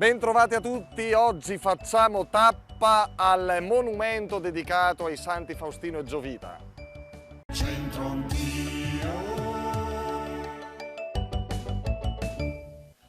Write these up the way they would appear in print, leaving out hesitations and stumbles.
Bentrovati a tutti, oggi facciamo tappa al monumento dedicato ai santi Faustino e Giovita.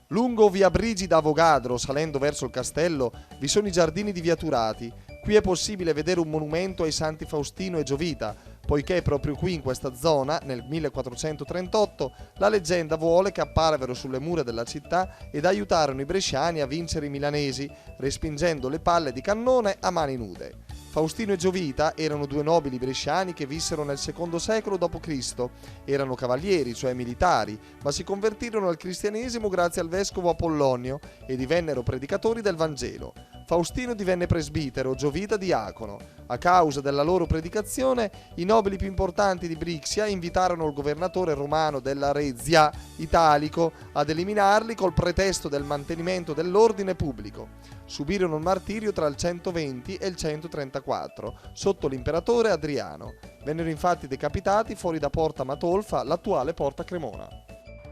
Lungo via Brigida Avogadro, salendo verso il castello, vi sono i giardini di via Turati. Qui è possibile vedere un monumento ai santi Faustino e Giovita, poiché proprio qui in questa zona, nel 1438, la leggenda vuole che apparvero sulle mura della città ed aiutarono i bresciani a vincere i milanesi, respingendo le palle di cannone a mani nude. Faustino e Giovita erano due nobili bresciani che vissero nel secondo secolo d.C. Erano cavalieri, cioè militari, ma si convertirono al cristianesimo grazie al vescovo Apollonio e divennero predicatori del Vangelo. Faustino divenne presbitero, Giovita diacono. A causa della loro predicazione, i nobili più importanti di Brixia invitarono il governatore romano della Rezia, Italico, ad eliminarli col pretesto del mantenimento dell'ordine pubblico. Subirono il martirio tra il 120 e il 134, sotto l'imperatore Adriano. Vennero infatti decapitati fuori da Porta Matolfa, l'attuale Porta Cremona.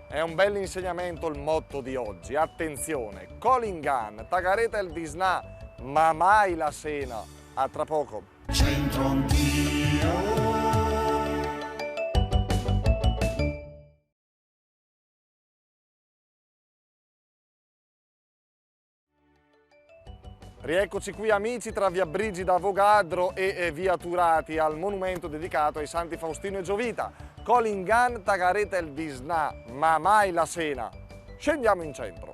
È un bel insegnamento il motto di oggi, attenzione, Colingan, Tagareta il Disnà, ma mai la Sena. A tra poco. Centro anch'io. Rieccoci qui amici tra via Brigida Avogadro e via Turati al monumento dedicato ai santi Faustino e Giovita. Colingan, Tagareta il Disnà, ma mai la Sena. Scendiamo in centro.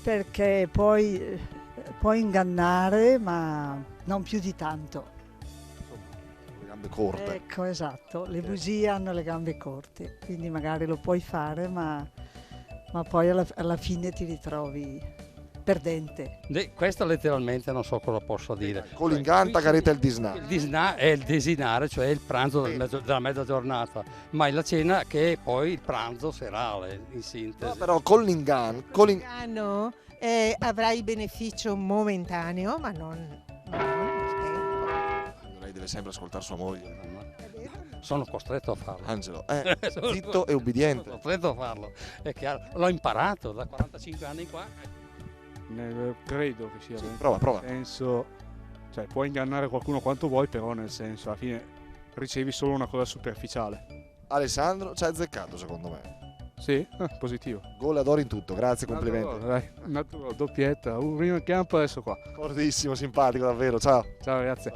Perché poi può ingannare, ma non più di tanto. Le gambe corte. Ecco, esatto, le bugie hanno le gambe corte, quindi magari lo puoi fare, ma poi alla fine ti ritrovi perdente. Questo letteralmente non so cosa posso dire. Colingan, Tagareta il Disnà. Il Disnà è il desinare, cioè il pranzo della mezza giornata, ma è la cena che è poi il pranzo serale, in sintesi. No, però Colingan avrai beneficio momentaneo, ma non nel tempo. Lei deve sempre ascoltare sua moglie. Sono costretto a farlo. Angelo, zitto e ubbidiente. Sono costretto a farlo, è chiaro. L'ho imparato da 45 anni qua. Credo che sia. Sì, prova. Nel senso, cioè, puoi ingannare qualcuno quanto vuoi, però nel senso, alla fine ricevi solo una cosa superficiale. Alessandro ci ha azzeccato secondo me. Sì? Positivo. Gol adoro in tutto, grazie, complimenti. Nato, doppietta, primo in campo, adesso qua. Cordissimo, simpatico davvero, ciao. Ciao ragazzi.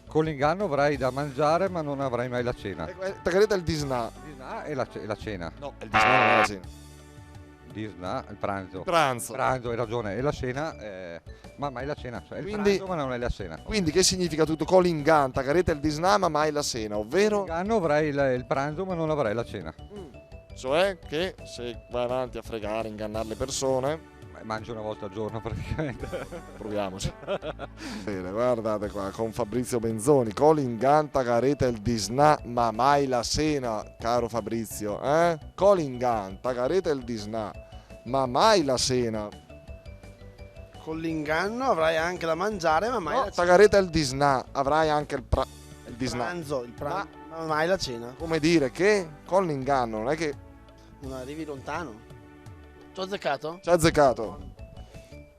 Con l'inganno avrai da mangiare ma non avrai mai la cena. Tagareta il Disnà. Il Disnà è la cena. No, il Disnà non è la cena. Disnà, il pranzo. Pranzo, hai ragione. E la cena, ma mai la cena. Cioè quindi, il pranzo ma non è la cena. Quindi che significa tutto? Colingan, Tagareta il Disnà ma mai la cena, ovvero? Con l'inganno avrai il pranzo ma non avrai la cena. Cioè che se vai avanti a fregare, ingannare le persone... Mangio una volta al giorno praticamente. Proviamoci. Bene, guardate qua, con Fabrizio Benzoni. Colingan, Tagareta il Disnà, ma mai la Sena, caro Fabrizio. Colingan, Tagareta il Disnà, ma mai la Sena. Con l'inganno avrai anche da mangiare, ma mai No, la cena. Tagareta il Disnà, avrai anche il Disnà. Il pranzo, ma mai la cena. Come dire che con l'inganno non è che... Non arrivi lontano. Ti ho azzeccato? Ci ha azzeccato.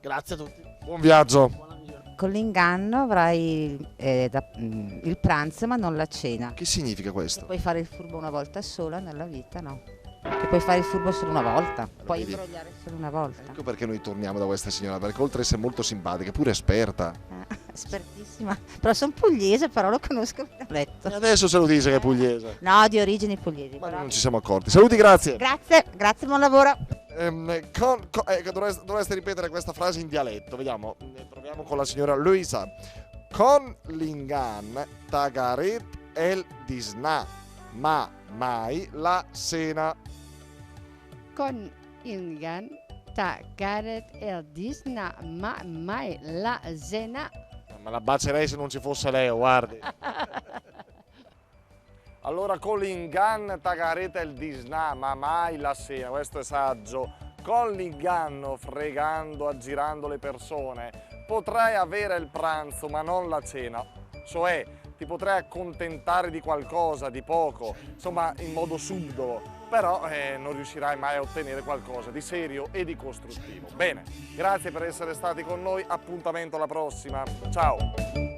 Grazie a tutti. Buon viaggio. Buona visione. Con l'inganno avrai il pranzo ma non la cena. Che significa questo? Puoi fare il furbo una volta sola nella vita, no? Che puoi fare il furbo solo una volta, puoi vedi. imbrogliare solo una volta. Ecco perché noi torniamo da questa signora, perché oltre ad essere molto simpatica, è pure esperta. Espertissima, però sono pugliese, però lo conosco il dialetto. E adesso se lo dice che è pugliese. No, di origini pugliesi. Ma però. non ci siamo accorti. Saluti, grazie. Grazie, buon lavoro. Dovreste ripetere questa frase in dialetto, vediamo. Proviamo con la signora Luisa. Con l'ingan, Tagaret el Disnà, ma mai la Sena. Con l'ingan, Tagaret el Disnà, ma mai la Sena. Ma la bacerei se non ci fosse Leo, guardi. Allora Colingan, Tagareta il Disnà, ma mai la Sena, questo è saggio. Con l'inganno, fregando, aggirando le persone, potrai avere il pranzo ma non la cena. Cioè, ti potrai accontentare di qualcosa, di poco, insomma in modo subdolo, però non riuscirai mai a ottenere qualcosa di serio e di costruttivo. Bene, grazie per essere stati con noi, appuntamento alla prossima, ciao!